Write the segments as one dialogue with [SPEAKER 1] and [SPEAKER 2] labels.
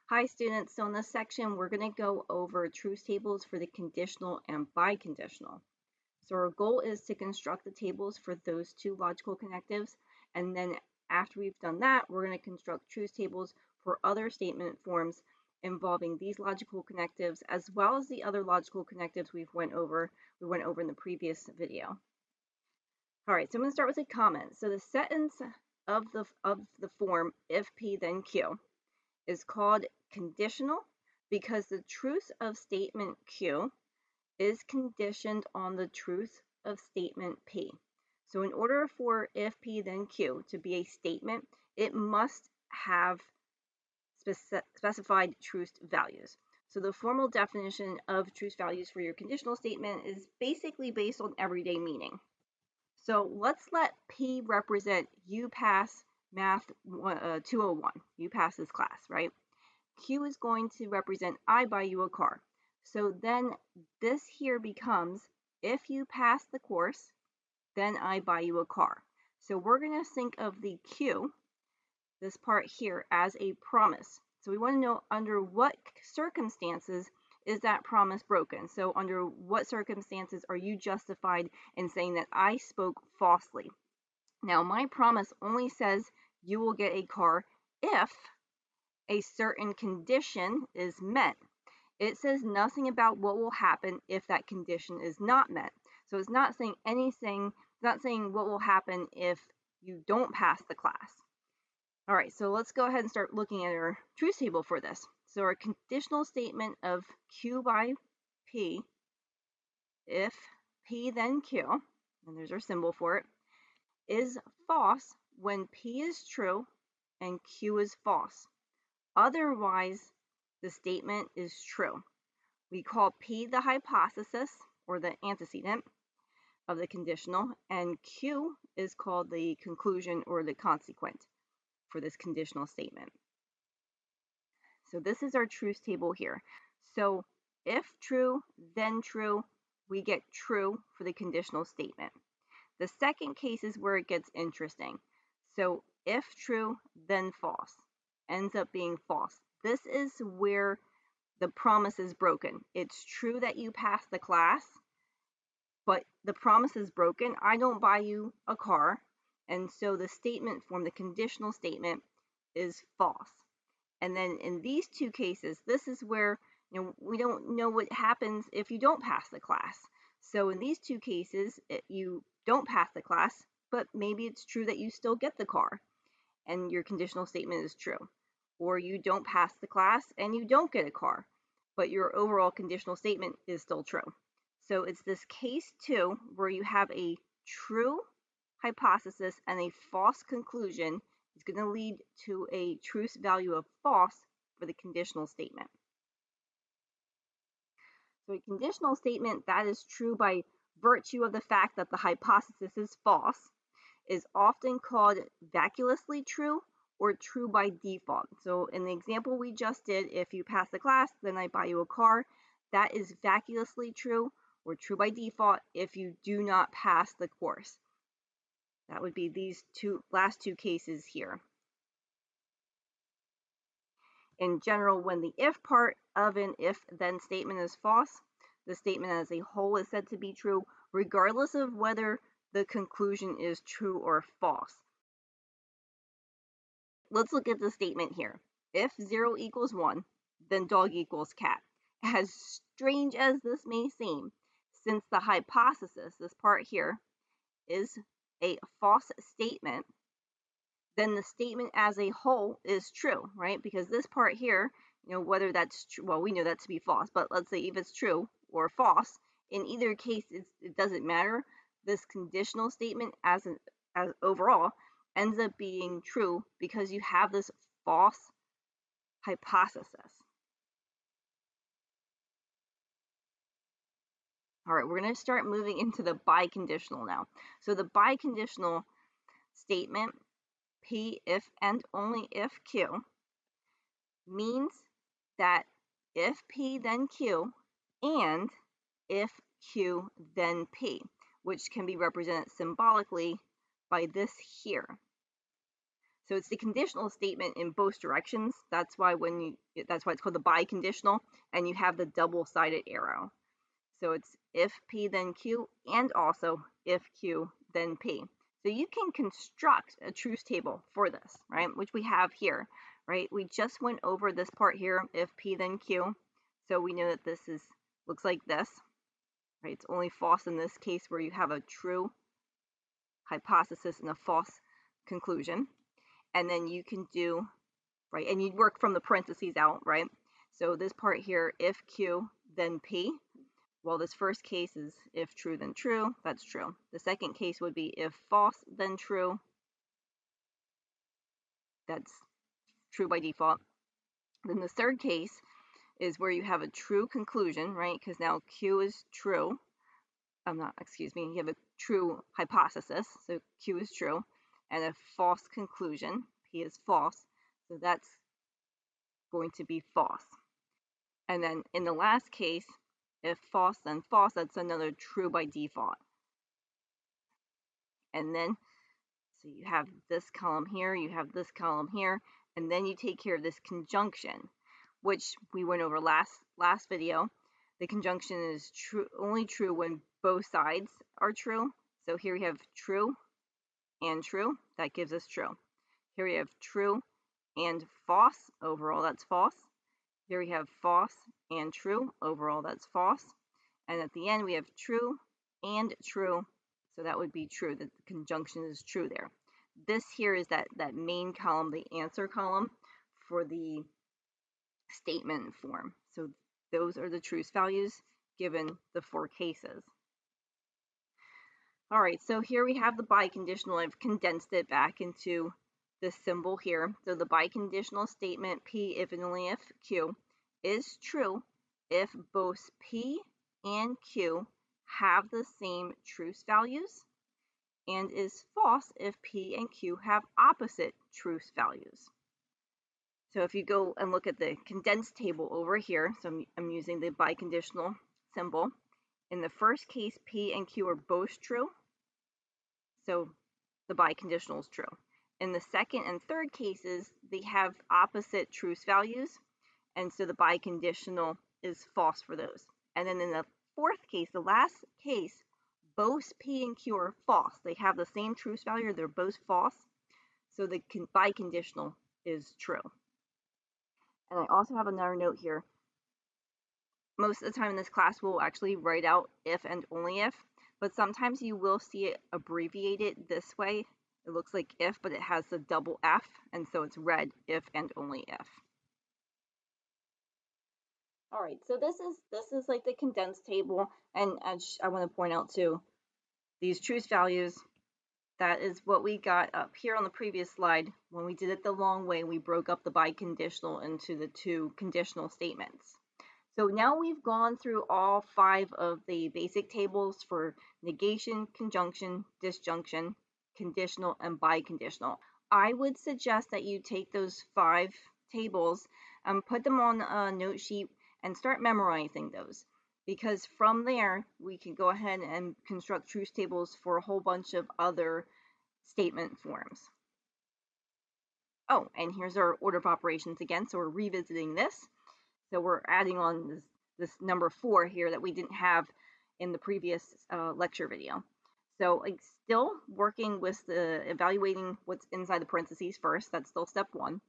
[SPEAKER 1] Hi students, so in this section we're going to go over truth tables for the conditional and biconditional. So our goal is to construct the tables for those two logical connectives, and then after we've done that, we're going to construct truth tables for other statement forms involving these logical connectives as well as the other logical connectives we went over in the previous video. All right, so I'm going to start with a comment. So the sentence of the form if P then Q is called conditional because the truth of statement Q is conditioned on the truth of statement P. So in order for if P then Q to be a statement, it must have specified truth values. So the formal definition of truth values for your conditional statement is basically based on everyday meaning. So let's let P represent you pass math 201. You pass this class, right? Q is going to represent I buy you a car. So then this here becomes if you pass the course, then I buy you a car. So we're going to think of the Q, this part here, as a promise. So we want to know under what circumstances is that promise broken. So under what circumstances are you justified in saying that I spoke falsely? Now my promise only says you will get a car if a certain condition is met. It says nothing about what will happen if that condition is not met. So it's not saying anything, it's not saying what will happen if you don't pass the class. All right, so let's go ahead and start looking at our truth table for this. So our conditional statement of Q by P, if P then Q, and there's our symbol for it, is false when P is true and Q is false. Otherwise, the statement is true. We call P the hypothesis or the antecedent of the conditional, and Q is called the conclusion or the consequent for this conditional statement. So this is our truth table here. So if true, then true, we get true for the conditional statement. The second case is where it gets interesting. So if true, then false, ends up being false. This is where the promise is broken. It's true that you passed the class, but the promise is broken. I don't buy you a car. And so the statement form, the conditional statement, is false. And then in these two cases, this is where we don't know what happens if you don't pass the class. So in these two cases, you don't pass the class, but maybe it's true that you still get the car and your conditional statement is true. Or you don't pass the class and you don't get a car, but your overall conditional statement is still true. So it's this case 2 where you have a true hypothesis and a false conclusion is going to lead to a truth value of false for the conditional statement. So a conditional statement that is true by virtue of the fact that the hypothesis is false is often called vacuously true or true by default. So in the example we just did, if you pass the class, then I buy you a car, that is vacuously true or true by default if you do not pass the course. That would be these last two cases here. In general, when the if part of an if-then statement is false, the statement as a whole is said to be true, regardless of whether the conclusion is true or false. Let's look at the statement here. If 0 equals 1, then dog equals cat. As strange as this may seem, since the hypothesis, this part here, is a false statement, then the statement as a whole is true, right? Because this part here, whether that's true, well, we know that to be false, but let's say if it's true or false, in either case, it doesn't matter. This conditional statement as overall ends up being true because you have this false hypothesis. All right, we're going to start moving into the biconditional now. So the biconditional statement, P if and only if Q, means that if P then Q and if Q then P, which can be represented symbolically by this here. So it's the conditional statement in both directions. That's why that's why it's called the biconditional, and you have the double-sided arrow. So it's if P then Q, and also if Q then P. So you can construct a truth table for this, right? Which we have here, right? We just went over this part here, if P then Q. So we know that this looks like this, right? It's only false in this case where you have a true hypothesis and a false conclusion. And then you can do, right, and you'd work from the parentheses out, right? So this part here, if Q, then P. Well, this first case is if true, then true. That's true. The second case would be if false, then true. That's true by default. Then the third case is where you have a true conclusion, right? Because now Q is true. You have a true hypothesis, so Q is true, and a false conclusion, P is false, so that's going to be false. And then in the last case, if false, then false, that's another true by default. And then, so you have this column here, you have this column here, and then you take care of this conjunction, which we went over last video. The conjunction is only true when both sides are true. So here we have true and true. That gives us true. Here we have true and false. Overall, that's false. Here we have false and true. Overall, that's false. And at the end, we have true and true. So that would be true, that the conjunction is true there. This here is that main column, the answer column for the statement form. So those are the truth values given the 4 cases. All right, so here we have the biconditional. I've condensed it back into this symbol here. So the biconditional statement, P if and only if Q, is true if both P and Q have the same truth values, and is false if P and Q have opposite truth values. So if you go and look at the condensed table over here, so I'm using the biconditional symbol. In the first case, P and Q are both true, so the biconditional is true. In the second and third cases, they have opposite truth values, and so the biconditional is false for those. And then in the fourth case, the last case, both P and Q are false. They have the same truth value, they're both false, so the biconditional is true. And I also have another note here. Most of the time in this class, we'll actually write out if and only if, but sometimes you will see it abbreviated this way. It looks like if, but it has the double F, and so it's read if and only if. All right, so this is like the condensed table, and I want to point out too, these truth values, that is what we got up here on the previous slide. When we did it the long way, we broke up the biconditional into the 2 conditional statements. So now we've gone through all 5 of the basic tables for negation, conjunction, disjunction, conditional, and biconditional. I would suggest that you take those 5 tables and put them on a note sheet and start memorizing those, because from there we can go ahead and construct truth tables for a whole bunch of other statement forms. Oh, and here's our order of operations again, so we're revisiting this. So we're adding on this number 4 here that we didn't have in the previous lecture video. So I'm still working with the evaluating what's inside the parentheses first. That's still step 1.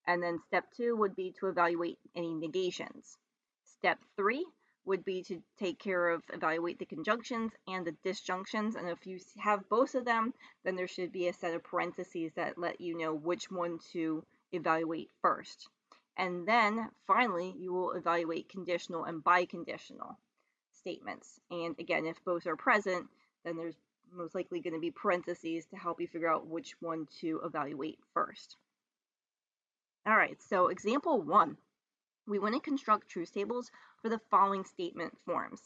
[SPEAKER 1] And then step 2 would be to evaluate any negations. Step 3 would be to take care of evaluate the conjunctions and the disjunctions. And if you have both of them, then there should be a set of parentheses that let you know which one to evaluate first. And then finally, you will evaluate conditional and biconditional statements. And again, if both are present, then there's most likely going to be parentheses to help you figure out which one to evaluate first. All right, so example 1. We want to construct truth tables for the following statement forms.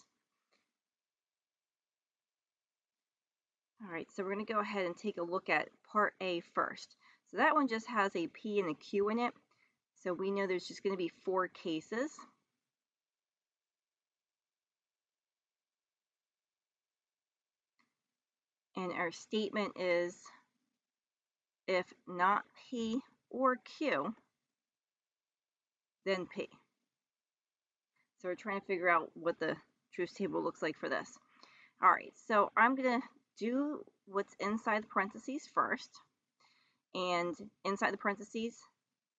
[SPEAKER 1] All right, so we're going to go ahead and take a look at part A first. So that one just has a P and a Q in it. So we know there's just going to be 4 cases. And our statement is If not P or Q, then P. So we're trying to figure out what the truth table looks like for this. All right, so I'm going to do what's inside the parentheses first. And inside the parentheses,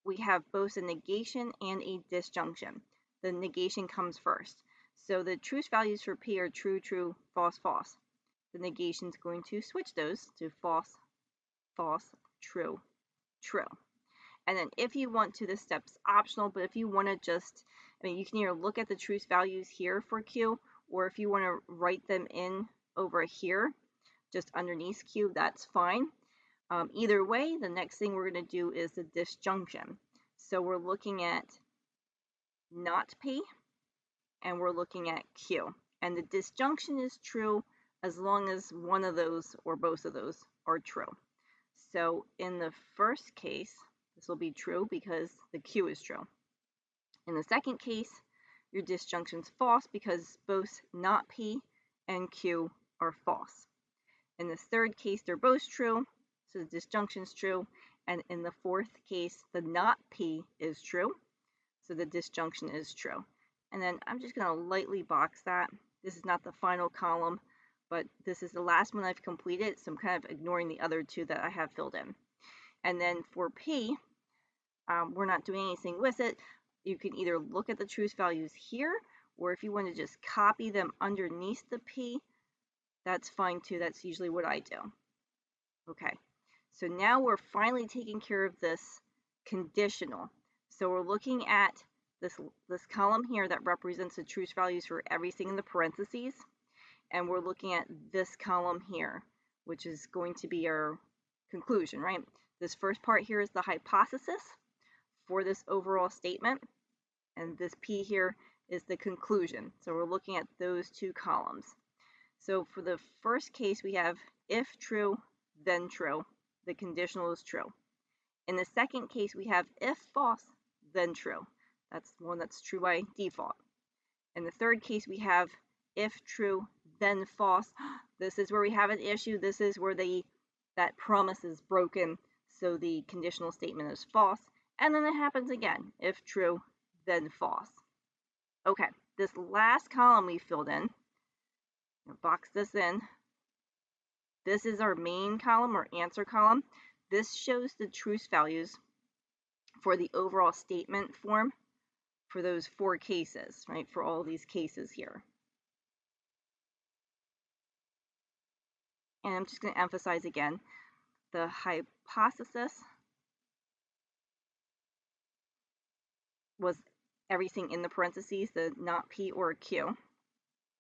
[SPEAKER 1] we have both a negation and a disjunction. The negation comes first. So the truth values for P are true, true, false, false. The negation is going to switch those to false, false, true, true. And then if you want to, this step's optional, but if you want to just, you can either look at the truth values here for Q, or if you want to write them in over here, just underneath Q, that's fine. Either way, the next thing we're going to do is the disjunction. So we're looking at not P, and we're looking at Q. And the disjunction is true as long as one of those or both of those are true. So in the first case, this will be true because the Q is true. In the second case, your disjunction is false because both not P and Q are false. In the third case, they're both true, so the disjunction is true. And in the fourth case, the not P is true, so the disjunction is true. And then I'm just going to lightly box that. This is not the final column, but this is the last one I've completed, so I'm kind of ignoring the other two that I have filled in. And then for P, we're not doing anything with it. You can either look at the truth values here, or if you want to just copy them underneath the P, that's fine too. That's usually what I do. Okay, so now we're finally taking care of this conditional. So we're looking at this column here that represents the truth values for everything in the parentheses, and we're looking at this column here, which is going to be our conclusion, right? This first part here is the hypothesis for this overall statement, and this P here is the conclusion. So we're looking at those two columns. So for the first case, we have if true, then true. The conditional is true. In the second case, we have if false, then true. That's the one that's true by default. In the third case, we have if true, then false. This is where we have an issue. This is where that promise is broken, so the conditional statement is false. And then it happens again. If true, then false. Okay, this last column we filled in, box this in. This is our main column or answer column. This shows the truth values for the overall statement form for those 4 cases, right? For all these cases here. And I'm just going to emphasize again, the hypothesis was everything in the parentheses, the not P or Q.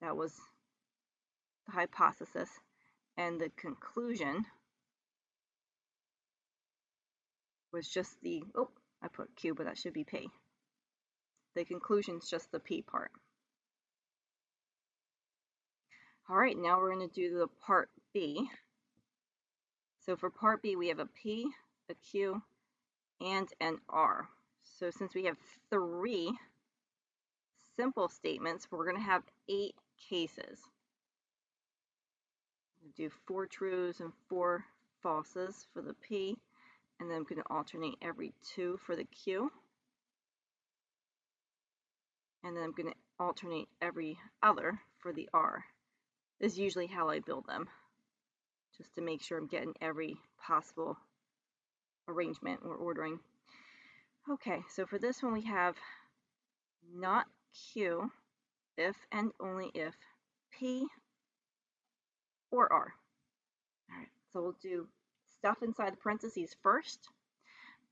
[SPEAKER 1] That was the hypothesis. And the conclusion was just the, oh, I put Q, but that should be P. The conclusion is just the P part. All right, now we're going to do the part B. So for part B, we have a P, a Q, and an R. So since we have 3 simple statements, we're going to have 8 cases. We'll do 4 trues and 4 falses for the P, and then I'm going to alternate every 2 for the Q. And then I'm going to alternate every other for the R. This is usually how I build them, just to make sure I'm getting every possible arrangement or ordering. Okay, so for this one we have not Q if and only if P or R. All right, so we'll do stuff inside the parentheses first,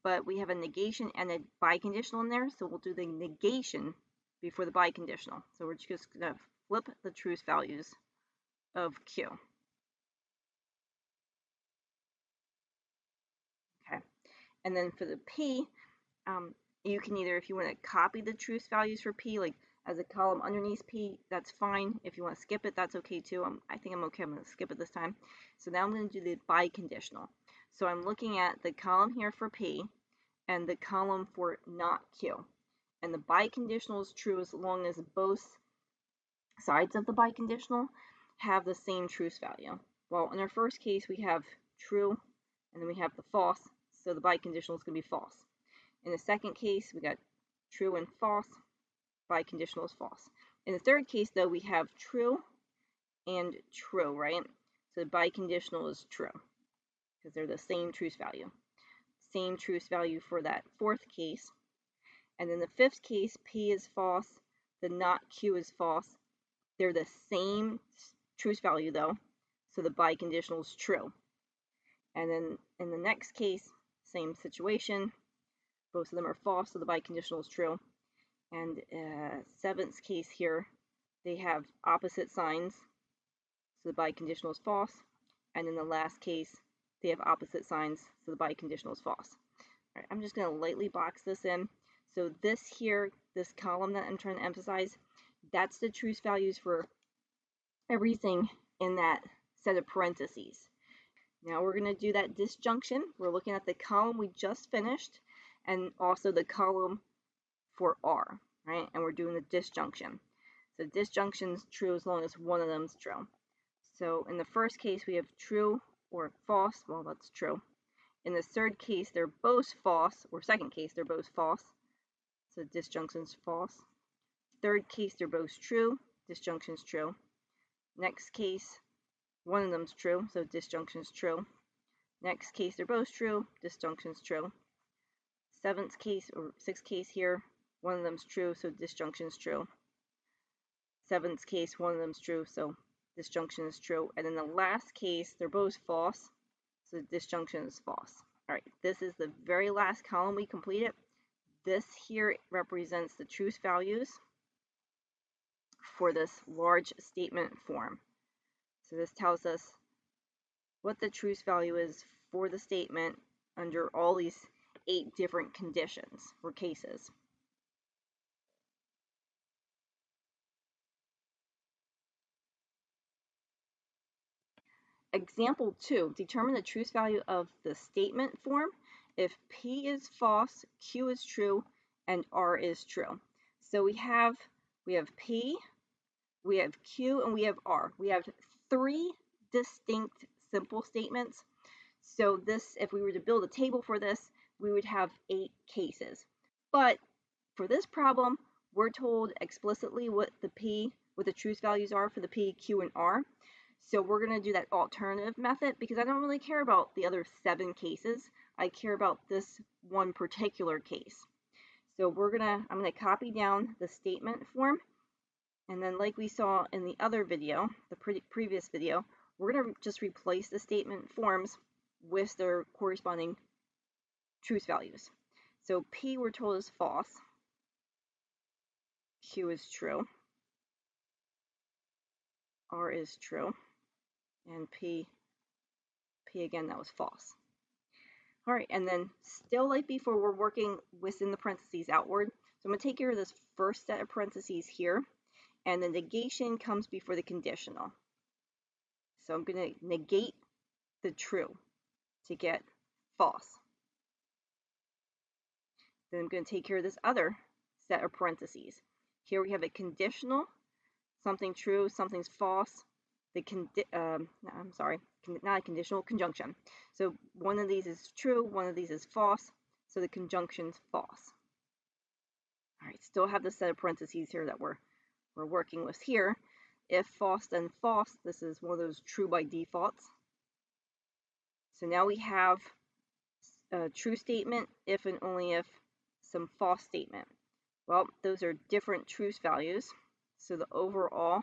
[SPEAKER 1] but we have a negation and a biconditional in there, so we'll do the negation before the biconditional. So we're just going to flip the truth values of Q. Okay, and then for the P, you can either, if you want to copy the truth values for P, like as a column underneath P, that's fine. If you want to skip it, that's okay too. I think I'm okay. I'm going to skip it this time. So now I'm going to do the biconditional. So I'm looking at the column here for P and the column for not Q. And the biconditional is true as long as both sides of the biconditional have the same truth value. Well, in our first case, we have true and then we have the false, so the biconditional is going to be false. In the second case, we got true and false, biconditional is false. In the third case, though, we have true and true, right? So the biconditional is true because they're the same truth value. Same truth value for that fourth case. And in the fifth case, P is false, the not Q is false. They're the same truth value though, so the biconditional is true. And then in the next case, same situation, both of them are false, so the biconditional is true. And seventh case here, they have opposite signs, so the biconditional is false. And in the last case, they have opposite signs, so the biconditional is false. All right, I'm just going to lightly box this in. So this here, this column that I'm trying to emphasize, that's the truth values for everything in that set of parentheses. Now we're going to do that disjunction. We're looking at the column we just finished and also the column for R, right? And we're doing the disjunction. So disjunction is true as long as one of them is true. So in the first case, we have true or false. Well, that's true. In the third case, they're both false, or second case, they're both false. So disjunction is false. Third case, they're both true. Disjunction is true. Next case, one of them is true, so disjunction is true. Next case, they're both true. Disjunction is true. Seventh case, or sixth case here, one of them is true, so disjunction is true. Seventh case, one of them is true, so disjunction is true. And in the last case, they're both false, so disjunction is false. All right, this is the very last column we completed. This here represents the truth values for this large statement form. So this tells us what the truth value is for the statement under all these 8 different conditions or cases. Example 2, determine the truth value of the statement form if P is false, Q is true, and R is true. So we have P, we have Q, and we have R. We have 3 distinct simple statements. So this, if we were to build a table for this, we would have 8 cases. But for this problem, we're told explicitly what the truth values are for the P, Q, and R. So we're going to do that alternative method because I don't really care about the other 7 cases. I care about this one particular case. So I'm going to copy down the statement form, and then like we saw in the other video, the previous video, we're going to just replace the statement forms with their corresponding truth values. So P we're told is false, Q is true, R is true, and P again, that was false. All right, and then still like before, we're working within the parentheses outward. So I'm going to take care of this first set of parentheses here, and the negation comes before the conditional. So I'm going to negate the true to get false. Then I'm going to take care of this other set of parentheses. Here we have a conditional, something true, something's false. Not a conditional, conjunction. So one of these is true, one of these is false, so the conjunction's false. All right, still have the set of parentheses here that we're working with here. If false, then false. This is one of those true by defaults. So now we have a true statement, if and only if, some false statement. Well, those are different truth values. So the overall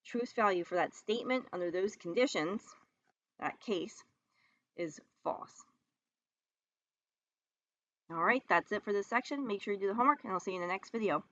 [SPEAKER 1] truth value for that statement under those conditions, that case, is false. All right, that's it for this section. Make sure you do the homework, and I'll see you in the next video.